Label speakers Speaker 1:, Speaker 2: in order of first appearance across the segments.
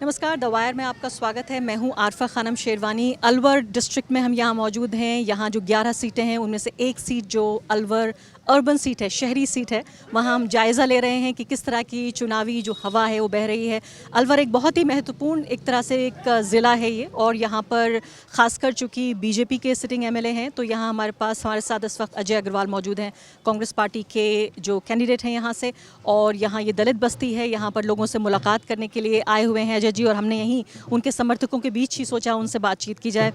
Speaker 1: नमस्कार, the wire में आपका स्वागत है। मैं हूं आरफा खानम शेरवानी। अलवर डिस्ट्रिक्ट में हम यहां मौजूद हैं। यहां जो 11 सीटें हैं उनमें से एक सीट जो अलवर अर्बन सीट है, शहरी सीट है, वहां हम जायज़ा ले रहे हैं कि किस तरह की चुनावी जो हवा है वो बह रही है। अलवर एक बहुत ही महत्वपूर्ण एक तरह से एक ज़िला है ये, और यहाँ पर ख़ासकर चूँकि बीजेपी के सिटिंग एमएलए हैं, तो यहाँ हमारे साथ इस वक्त अजय अग्रवाल मौजूद हैं, कांग्रेस पार्टी के जो कैंडिडेट हैं यहाँ से। और यहाँ ये दलित बस्ती है, यहाँ पर लोगों से मुलाकात करने के लिए आए हुए हैं अजय जी, और हमने यहीं उनके समर्थकों के बीच ही सोचा उनसे बातचीत की जाए।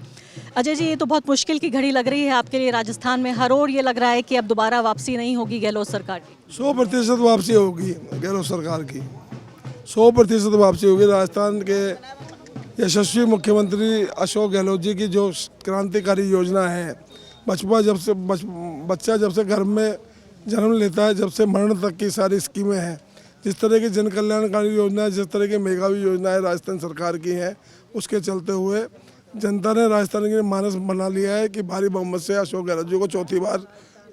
Speaker 1: अजय जी, ये तो बहुत मुश्किल की घड़ी लग रही है आपके लिए राजस्थान में। हर ओर ये लग रहा है कि अब दोबारा वापसी नहीं होगी गहलोत सरकार की।
Speaker 2: 100% वापसी होगी गहलोत सरकार की। 100% वापसी होगी। राजस्थान के यशस्वी मुख्यमंत्री अशोक गहलोत जी की जो क्रांतिकारी योजना है, बच्चा जब से घर में जन्म लेता है, जब से मरण तक की सारी स्कीमें हैं, जिस तरह की जन कल्याणकारी योजना है, जिस तरह की मेघावी योजनाएं राजस्थान सरकार की हैं, उसके चलते हुए जनता ने राजस्थान के मानस बना लिया है कि भारी बहुमत से अशोक गहलोत जी को चौथी बार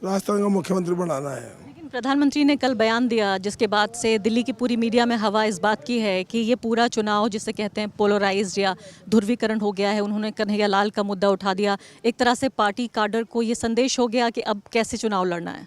Speaker 2: राजस्थान का मुख्यमंत्री बनाना है।
Speaker 1: लेकिन प्रधानमंत्री ने कल बयान दिया, जिसके बाद से दिल्ली की पूरी मीडिया में हवा इस बात की है कि ये पूरा चुनाव जिसे कहते हैं पोलराइज्ड या ध्रुवीकरण हो गया है। उन्होंने कन्हैया लाल का मुद्दा उठा दिया। एक तरह से पार्टी काडर को ये संदेश हो गया कि अब कैसे चुनाव लड़ना है।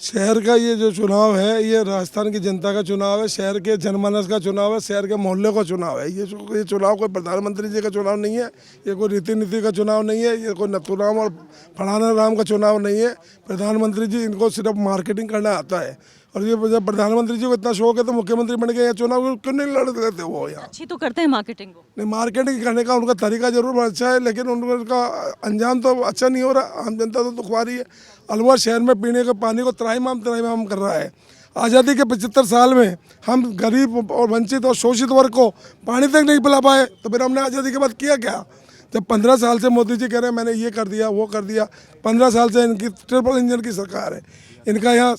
Speaker 2: शहर का ये जो चुनाव है, ये राजस्थान की जनता का चुनाव है, शहर के जनमानस का चुनाव है, शहर के मोहल्ले का चुनाव है। ये चुनाव कोई प्रधानमंत्री जी का चुनाव नहीं है, ये कोई रीति नीति का चुनाव नहीं है, ये कोई नथुराम और फलाना राम का चुनाव नहीं है। प्रधानमंत्री जी, इनको सिर्फ मार्केटिंग करना आता है। और ये जब प्रधानमंत्री जी को इतना शौक है तो मुख्यमंत्री बन गए, चुनाव क्यों नहीं लड़ देते वो यहाँ?
Speaker 1: अच्छी तो करते हैं मार्केटिंग को।
Speaker 2: नहीं, मार्केटिंग करने का उनका तरीका जरूर अच्छा है, लेकिन उनका अंजाम तो अच्छा नहीं हो रहा। आम जनता तो दुखवा रही है। अलवर शहर में पीने के पानी को त्राहिमाम कर रहा है। आज़ादी के 75 साल में हम गरीब और वंचित और शोषित वर्ग को पानी तक नहीं पिला पाए, तो फिर हमने आज़ादी के बाद किया क्या? जब 15 साल से मोदी जी कह रहे हैं मैंने ये कर दिया, वो कर दिया। 15 साल से इनकी ट्रिपल इंजन की सरकार है। इनका यहाँ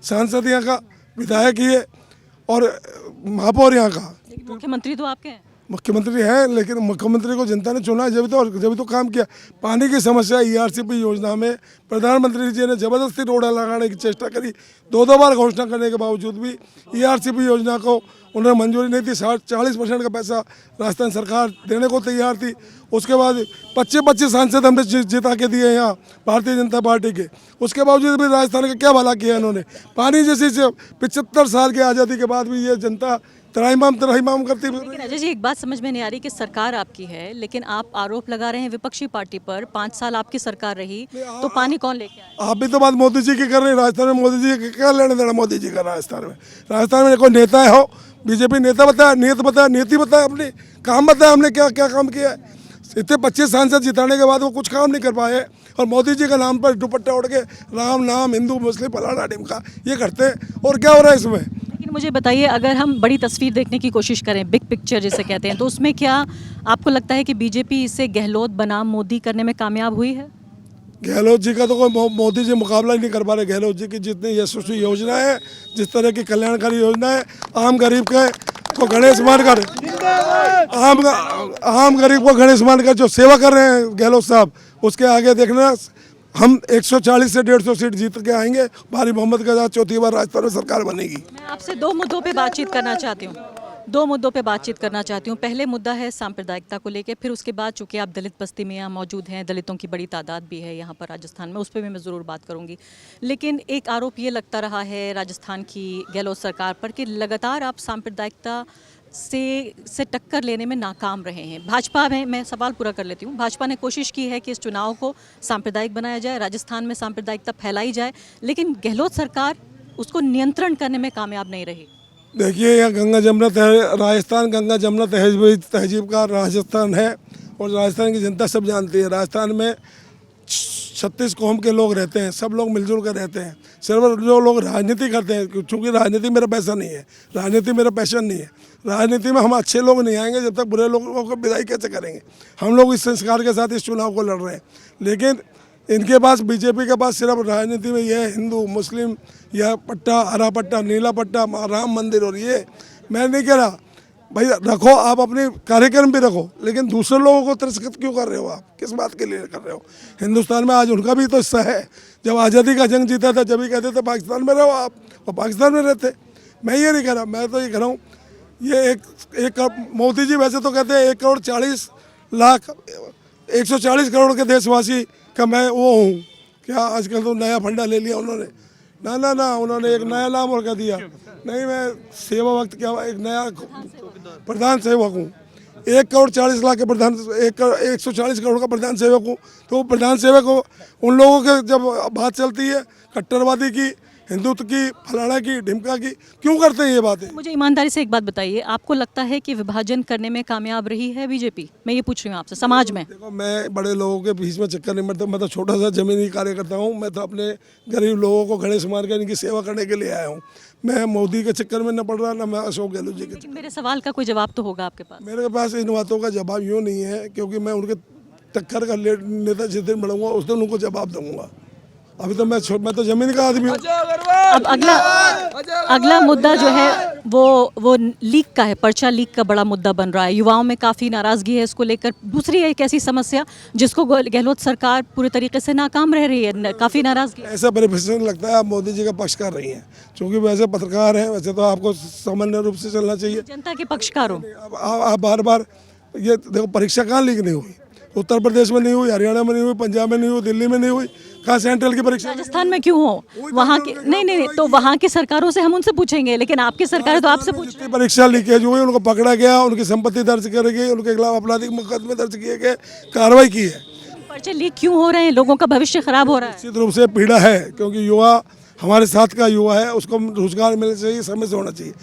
Speaker 2: सांसद यहाँ का, विधायक ही है, और महापौर यहाँ का।
Speaker 1: लेकिन मुख्यमंत्री तो आपके हैं।
Speaker 2: मुख्यमंत्री है, लेकिन मुख्यमंत्री को जनता ने चुना है, जब तो काम किया। पानी की समस्या ईआरसीपी योजना में प्रधानमंत्री जी ने जबरदस्ती रोड़ा लगाने की चेष्टा करी। दो बार घोषणा करने के बावजूद भी ईआरसीपी योजना को उन्हें मंजूरी नहीं थी। 40% का पैसा राजस्थान सरकार देने को तैयार थी। उसके बाद 25 सांसद हमने जिता के दिए यहाँ भारतीय जनता पार्टी के। उसके बावजूद भी राजस्थान का क्या भला किया इन्होंने? पानी जैसी 75 साल की आज़ादी के बाद भी ये जनता त्राहिमाम करती है।
Speaker 1: लेकिन अजय जी, एक बात समझ में नहीं आ रही कि सरकार आपकी है, लेकिन आप आरोप लगा रहे हैं विपक्षी पार्टी पर। 5 साल आपकी सरकार रही, तो पानी कौन लेके आया?
Speaker 2: आप भी तो बात मोदी जी की कर रहे हैं। राजस्थान में मोदी जी का क्या लेना देना? मोदी जी का राजस्थान में कोई नेता है हो? बीजेपी नेता बताया, नीति बताया, अपनी काम बताया, हमने क्या क्या काम किया है? इतने 25 सांसद जिताने के बाद वो कुछ काम नहीं कर पाए, और मोदी जी का नाम पर दुपट्टा उड़ के राम नाम हिंदू मुस्लिम फलाना ढिमका ये करते हैं। और क्या हो रहा है इसमें?
Speaker 1: लेकिन मुझे बताइए, अगर हम बड़ी तस्वीर देखने की कोशिश करें, बिग पिक्चर जिसे कहते हैं, तो उसमें क्या आपको लगता है कि बीजेपी इसे गहलोत बनाम मोदी करने में कामयाब हुई है?
Speaker 2: गहलोत जी का तो कोई मोदी जी मुकाबला ही नहीं कर पा रहे। गहलोत जी की जितनी यशस्वी योजना है, जिस तरह की कल्याणकारी योजना है, आम गरीब को गणेश मानकर आम गरीब को गणेश मानकर जो सेवा कर रहे हैं गहलोत साहब, उसके आगे देखना हम 140 से 150 सीट जीत के आएंगे। भारी बहुमत के साथ चौथी बार राजस्थान में सरकार बनेगी।
Speaker 1: मैं आपसे दो मुद्दों पे बातचीत करना चाहती हूँ। पहले मुद्दा है सांप्रदायिकता को लेकर, फिर उसके बाद चूंकि आप दलित बस्ती में यहाँ मौजूद हैं, दलितों की बड़ी तादाद भी है यहाँ पर राजस्थान में, उस पर भी मैं ज़रूर बात करूँगी। लेकिन एक आरोप ये लगता रहा है राजस्थान की गहलोत सरकार पर कि लगातार आप सांप्रदायिकता से टक्कर लेने में नाकाम रहे हैं। भाजपा में, मैं सवाल पूरा कर लेती हूँ, भाजपा ने कोशिश की है कि इस चुनाव को सांप्रदायिक बनाया जाए, राजस्थान में सांप्रदायिकता फैलाई जाए, लेकिन गहलोत सरकार उसको नियंत्रण करने में कामयाब नहीं रही।
Speaker 2: देखिए, यहाँ राजस्थान गंगा जमुना तहजीब का राजस्थान है, और राजस्थान की जनता सब जानती है। राजस्थान में 36 कौम के लोग रहते हैं, सब लोग मिलजुल कर रहते हैं। सिर्फ जो लोग राजनीति करते हैं, चूँकि राजनीति मेरा पैसा नहीं है, राजनीति मेरा पैशन नहीं है, राजनीति में हम अच्छे लोग नहीं आएंगे जब तक बुरे लोगों को विदाई कैसे करेंगे? हम लोग इस संस्कार के साथ इस चुनाव को लड़ रहे हैं। लेकिन इनके पास, बीजेपी के पास सिर्फ राजनीति में यह हिंदू मुस्लिम, यह पट्टा, हरा पट्टा, नीला पट्टा, राम मंदिर, और ये मैं नहीं कह रहा भाई रखो, आप अपने कार्यक्रम भी रखो, लेकिन दूसरे लोगों को तिरस्कृत क्यों कर रहे हो? आप किस बात के लिए कर रहे हो? हिंदुस्तान में आज उनका भी तो हिस्सा है। जब आज़ादी का जंग जीता था, जब ही कहते थे पाकिस्तान में रहो आप, और पाकिस्तान में रहते। मैं ये नहीं कह रहा, मैं तो ये कह रहा हूँ ये एक मोदी जी वैसे तो कहते हैं 1,40,00,000 140 करोड़ के देशवासी का मैं वो हूँ। क्या आजकल तो नया फंडा ले लिया उन्होंने। ना उन्होंने एक नया नाम और कह दिया। नहीं, मैं सेवा वक्त क्या एक नया प्रधान सेवक हूँ। 1,40,00,000 के प्रधान 140 करोड़ का प्रधान सेवक हूँ। तो वो प्रधान सेवक हो, उन लोगों के जब बात चलती है कट्टरवादी की, हिंदुत्व की, फलाना की, ढिमका की, क्यों करते हैं ये बातें?
Speaker 1: मुझे ईमानदारी से एक बात बताइए, आपको लगता है कि विभाजन करने में कामयाब रही है बीजेपी? मैं ये पूछ रही हूँ आपसे, समाज में।
Speaker 2: देखो, मैं बड़े लोगों के बीच में चक्कर नहीं मारता। मैं तो छोटा सा जमीनी कार्यकर्ता हूँ। मैं तो अपने गरीब लोगों को खड़े संभाल कर इनकी सेवा करने के लिए आया हूँ। मैं मोदी के चक्कर में न पड़ रहा, ना मैं अशोक गहलोत जी के
Speaker 1: लेकिन मेरे सवाल का कोई जवाब तो होगा आपके पास।
Speaker 2: मेरे पास इन बातों का जवाब यूँ नहीं है, क्योंकि मैं उनके टक्कर का नेता जिस दिन बढ़ूंगा उस दिन उनको जवाब दूंगा। अभी तो मैं तो जमीन का आदमी हूँ।
Speaker 1: अब अगला मुद्दा जो है वो लीक का है। पर्चा लीक का बड़ा मुद्दा बन रहा है, युवाओं में काफ़ी नाराज़गी है इसको लेकर। दूसरी एक ऐसी समस्या जिसको गहलोत सरकार पूरे तरीके से नाकाम रह रही है, काफ़ी नाराज़गी।
Speaker 2: ऐसा परिप्रेक्ष्य लगता है आप मोदी जी का पक्ष कर रही हैं, क्योंकि वैसे पत्रकार हैं। वैसे तो आपको सामान्य रूप से चलना चाहिए।
Speaker 1: जनता के पक्षकार हो।
Speaker 2: अब आप बार ये देखो, परीक्षा कहाँ लीक नहीं हुई? उत्तर प्रदेश में नहीं हुई, हरियाणा में नहीं हुई, पंजाब में नहीं हुई, दिल्ली में नहीं हुई। कहाँ सेंट्रल की परीक्षा?
Speaker 1: राजस्थान में क्यों हो? वहाँ के नहीं, तो वहाँ की सरकारों से हम उनसे पूछेंगे, लेकिन आपकी सरकार तो आपसे पूछ।
Speaker 2: जितनी परीक्षा लीकेज हुई उनको पकड़ा गया, उनकी संपत्ति दर्ज करी गई, उनके खिलाफ आपराधिक मुकदमे दर्ज किए गए, कार्रवाई की है।
Speaker 1: पर्चे लीक क्यों हो रहे हैं? लोगों का भविष्य खराब हो रहा है।
Speaker 2: निश्चित रूप से पीड़ा है, क्योंकि युवा हमारे साथ का युवा है, उसको रोजगार मिलना चाहिए, समय से होना चाहिए।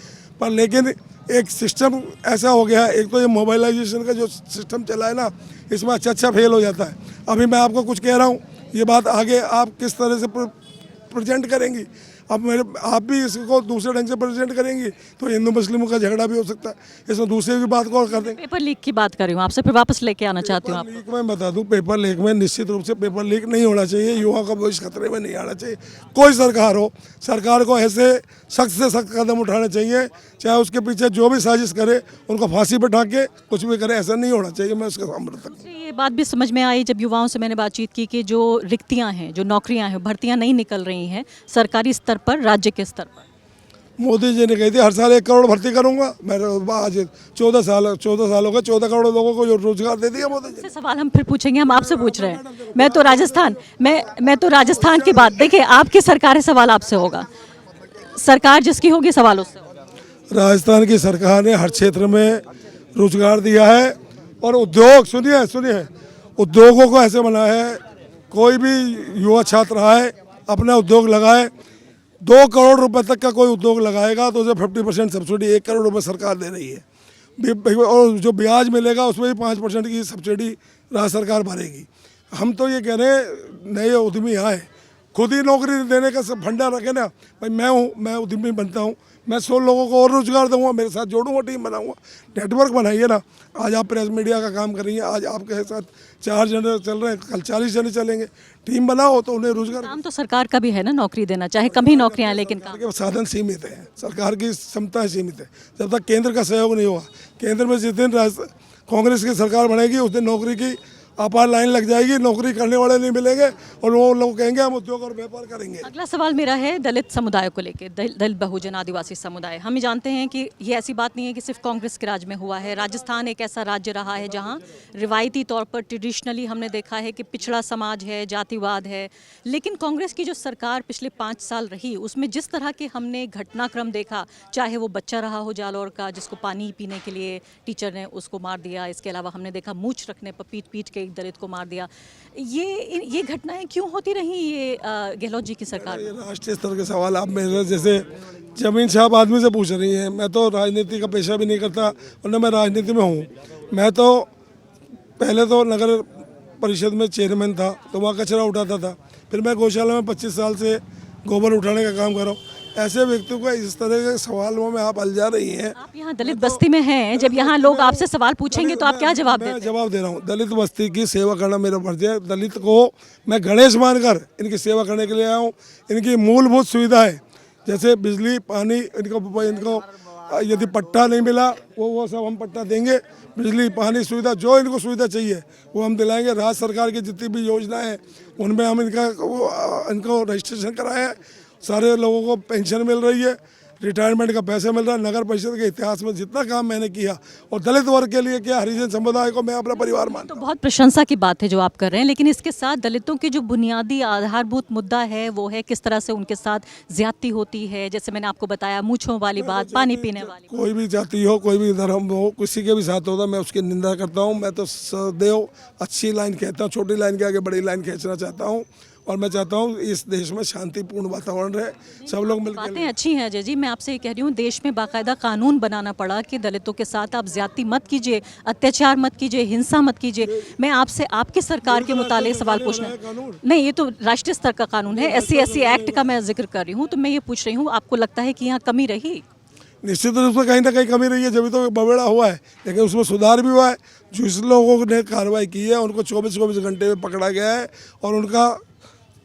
Speaker 2: पर लेकिन एक सिस्टम ऐसा हो गया है, एक तो ये मोबाइलाइजेशन का जो सिस्टम चला है ना, इसमें अच्छा फेल हो जाता है। अभी मैं आपको कुछ कह रहा हूँ, ये बात आगे आप किस तरह से प्रेजेंट करेंगी? आप भी इसको दूसरे ढंग से प्रेजेंट करेंगी तो हिंदू मुस्लिमों का झगड़ा भी हो सकता है। इसमें दूसरे की बात को और कर देंगे।
Speaker 1: पेपर लीक की बात कर रही हूँ आपसे, फिर वापस लेके आना चाहती हूँ आप।
Speaker 2: लीक में बता दूं, पेपर लीक में निश्चित रूप से पेपर लीक नहीं होना चाहिए। युवाओं का भविष्य खतरे में नहीं आना चाहिए। कोई सरकार हो, सरकार को ऐसे सख्त से सख्त कदम उठाने चाहिए, चाहे उसके पीछे जो भी साजिश करे उनको फांसी पर ढाके कुछ भी करे, ऐसा नहीं होना चाहिए। मैं उसका समर्थन हूं।
Speaker 1: ये बात भी समझ में आई जब युवाओं से मैंने बातचीत की कि जो रिक्तियां हैं, जो नौकरियां हैं, भर्तियां नहीं निकल रही हैं सरकारी स्तर पर, राज्य के स्तर पर।
Speaker 2: मोदी जी ने कही थी हर साल 1 करोड़ भर्ती करूंगा। मैं आज 14 साल हो गए, 14 करोड़ लोगों को रोजगार दे दिया मोदी जी।
Speaker 1: ऐसे सवाल हम फिर पूछेंगे, हम आपसे पूछ रहे हैं। मैं तो राजस्थान की बात, देखिए आपकी सरकार है, सवाल आपसे होगा। सरकार जिसकी होगी सवाल उससे होगा।
Speaker 2: राजस्थान की सरकार ने हर क्षेत्र में रोजगार दिया है और उद्योग, सुनिए, उद्योगों को ऐसे बनाया है, कोई भी युवा छात्र आए अपना उद्योग लगाए। 2 करोड़ रुपए तक का कोई उद्योग लगाएगा तो उसे 50% सब्सिडी, 1 करोड़ रुपए सरकार दे रही है। और जो ब्याज मिलेगा उसमें भी 5% की सब्सिडी राज्य सरकार भरेगी। हम तो ये कह रहे हैं नए उद्यमी आए, खुद ही नौकरी देने का सब फंडा रखे ना। भाई मैं उद्यमी बनता हूँ, मैं 100 लोगों को और रोजगार दूंगा, मेरे साथ जोड़ूंगा, टीम बनाऊंगा। नेटवर्क बनाइए ना। आज आप प्रेस मीडिया का काम करेंगे, आज आपके साथ 4 जने चल रहे हैं, कल 40 जने चलेंगे। टीम बनाओ तो उन्हें रोजगार।
Speaker 1: काम तो सरकार का भी है ना नौकरी देना, चाहे कम ही नौकरियां, लेकिन काम।
Speaker 2: के साधन सीमित है, सरकार की क्षमताएं सीमित है। जब तक केंद्र का सहयोग नहीं होगा, केंद्र में जिस दिन कांग्रेस की सरकार बनेगी उस दिन नौकरी की अपार लाइन लग जाएगी, नौकरी करने वाले नहीं मिलेंगे और वो लोग कहेंगे हम उद्योग और व्यापार करेंगे।
Speaker 1: अगला सवाल मेरा है दलित समुदाय को लेकर, दलित बहुजन आदिवासी समुदाय। हम जानते हैं कि ये ऐसी बात नहीं है कि सिर्फ कांग्रेस के राज में हुआ है। राजस्थान एक ऐसा राज्य रहा है जहां रिवायती तौर पर ट्रेडिशनली हमने देखा है कि पिछड़ा समाज है, जातिवाद है। लेकिन कांग्रेस की जो सरकार पिछले 5 साल रही, उसमें जिस तरह के हमने घटनाक्रम देखा, चाहे वो बच्चा रहा हो जालौर का जिसको पानी पीने के लिए टीचर ने उसको मार दिया, इसके अलावा हमने देखा मूछ रखने पर पीट के एक दलित को मार दिया। ये घटनाएं क्यों होती रही ये गहलोत जी की सरकार?
Speaker 2: ये राष्ट्रीय स्तर के सवाल आप मेरे जैसे जमीन साहब आदमी से पूछ रही हैं। मैं तो राजनीति का पेशा भी नहीं करता और न मैं राजनीति में हूँ। मैं तो पहले तो नगर परिषद में चेयरमैन था, तो वहाँ कचरा उठाता था। फिर मैं गौशाला में 25 साल से गोबर उठाने का काम कर रहा हूँ। ऐसे व्यक्तियों को इस तरह के सवालों में आप अलझा रही हैं।
Speaker 1: आप यहाँ दलित बस्ती में हैं, जब यहाँ लोग आपसे सवाल पूछेंगे तो आप क्या जवाब देते हैं?
Speaker 2: मैं जवाब दे रहा हूँ, दलित बस्ती की सेवा करना मेरा फर्ज है। दलित को मैं गणेश मानकर इनकी सेवा करने के लिए आया हूँ। इनकी मूलभूत सुविधाएं जैसे बिजली, पानी, इनको यदि पट्टा नहीं मिला वो सब हम पट्टा देंगे। बिजली, पानी सुविधा, जो इनको सुविधा चाहिए वो हम दिलाएंगे। राज्य सरकार की जितनी भी योजनाएं हैं उनमें हम इनको रजिस्ट्रेशन कराए हैं। सारे लोगों को पेंशन मिल रही है। रिटायरमेंट का पैसा मिल रहा है। नगर परिषद के इतिहास में जितना काम मैंने किया और दलित वर्ग के लिए किया, हरिजन समुदाय को मैं अपना परिवार मानता
Speaker 1: तो
Speaker 2: हूँ।
Speaker 1: बहुत प्रशंसा की बात है जो आप कर रहे हैं, लेकिन इसके साथ दलितों की जो बुनियादी आधारभूत मुद्दा है वो है किस तरह से उनके साथ ज्यादती होती है। जैसे मैंने आपको बताया मूंछों वाली बात, पानी पीने वाली बात।
Speaker 2: कोई भी जाति हो, कोई भी धर्म हो, किसी के भी साथ होता मैं उसकी निंदा करता हूँ। मैं तो सदैव अच्छी लाइन कहता हूँ, छोटी लाइन के आगे बड़ी लाइन खींचना चाहता हूँ। और मैं चाहता हूँ इस देश में शांतिपूर्ण वातावरण रहे, सब लोग मिलकर।
Speaker 1: बातें अच्छी हैं अजय जी, मैं आपसे ये कह रही हूँ देश में बाकायदा कानून बनाना पड़ा कि दलितों के साथ आप ज्यादती मत कीजिए, अत्याचार मत कीजिए, हिंसा मत कीजिए। मैं आपसे आपकी सरकार के मुतालिक सवाल पूछना नहीं, ये तो राष्ट्रीय स्तर का कानून है, SC एक्ट का मैं जिक्र कर रही हूँ। तो मैं ये पूछ रही हूँ आपको लगता है कि यहाँ कमी रही?
Speaker 2: निश्चित रूप से कहीं ना कहीं कमी रही है, जब तो बवेड़ा हुआ है, लेकिन उसमें सुधार भी हुआ है। जिस लोगों ने कार्रवाई की है उनको 24 घंटे में पकड़ा गया है और उनका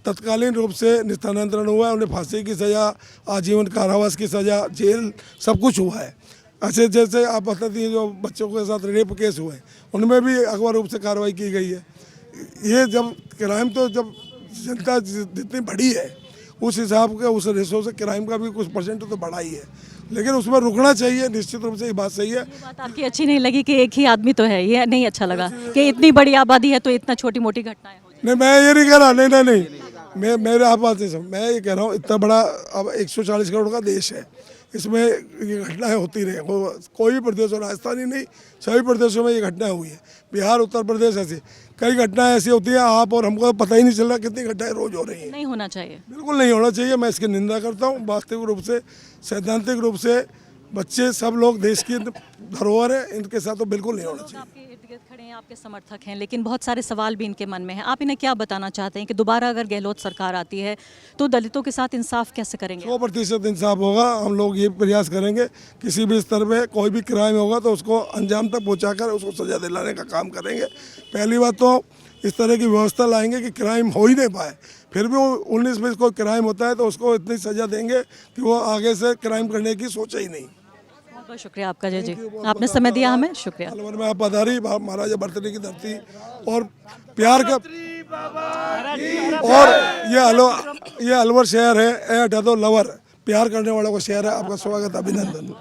Speaker 2: तत्कालीन रूप से स्थानांतरण हुआ है। उन्हें फांसी की सज़ा, आजीवन कारावास की सज़ा, जेल, सब कुछ हुआ है। ऐसे जैसे आप बताती हैं जो बच्चों के साथ रेप केस हुए उनमें भी अगवा रूप से कार्रवाई की गई है। ये जब क्राइम, तो जब जनता जितनी बड़ी है उस हिसाब के उस रेशो से क्राइम का भी कुछ परसेंट तो बढ़ा ही है, लेकिन उसमें रुकना चाहिए। निश्चित रूप से ये बात सही है।
Speaker 1: ये बात आपकी अच्छी नहीं लगी कि एक ही आदमी तो है, ये नहीं अच्छा लगा कि इतनी बड़ी आबादी है तो इतना छोटी मोटी घटनाएं हो जाए।
Speaker 2: नहीं, मैं ये नहीं कह रहा, नहीं, मैं मेरे आप बात नहीं समझ, मैं ये कह रहा हूँ इतना बड़ा अब 140 करोड़ का देश है, इसमें ये घटनाएं होती रहे। कोई भी प्रदेश हो, राजस्थान ही नहीं सभी प्रदेशों में ये घटनाएं हुई है। बिहार, उत्तर प्रदेश, ऐसी कई घटनाएं ऐसी होती हैं आप और हमको पता ही नहीं चल रहा कितनी घटनाएं रोज हो रही हैं।
Speaker 1: नहीं होना चाहिए।
Speaker 2: बिल्कुल नहीं होना चाहिए, मैं इसकी निंदा करता हूँ। वास्तविक रूप से, सैद्धांतिक रूप से बच्चे सब लोग देश की धरोहर है, इनके साथ तो बिल्कुल नहीं होना चाहिए।
Speaker 1: आपके इर्द गिर्द खड़े हैं, आपके समर्थक हैं, लेकिन बहुत सारे सवाल भी इनके मन में हैं। आप इन्हें क्या बताना चाहते हैं कि दोबारा अगर गहलोत सरकार आती है तो दलितों के साथ इंसाफ कैसे करेंगे?
Speaker 2: 100% इंसाफ होगा। हम लोग ये प्रयास करेंगे किसी भी स्तर पे कोई भी क्राइम होगा तो उसको अंजाम तक पहुंचाकर उसको सजा दिलाने का काम करेंगे। पहली बात तो इस तरह की व्यवस्था लाएंगे कि क्राइम हो ही नहीं पाए। फिर भी 19 में कोई क्राइम होता है तो उसको इतनी सजा देंगे कि वो आगे से क्राइम करने की सोचे ही नहीं।
Speaker 1: बहुत बहुत शुक्रिया आपका जय जी, आपने समय दिया हमें, शुक्रिया।
Speaker 2: अलवर में आप पधारी, महाराजा बर्तरी की धरती और प्यार का, और ये अलवर शहर है, ए डदो लवर, प्यार करने वालों का शहर है। आपका स्वागत, अभिनंदन।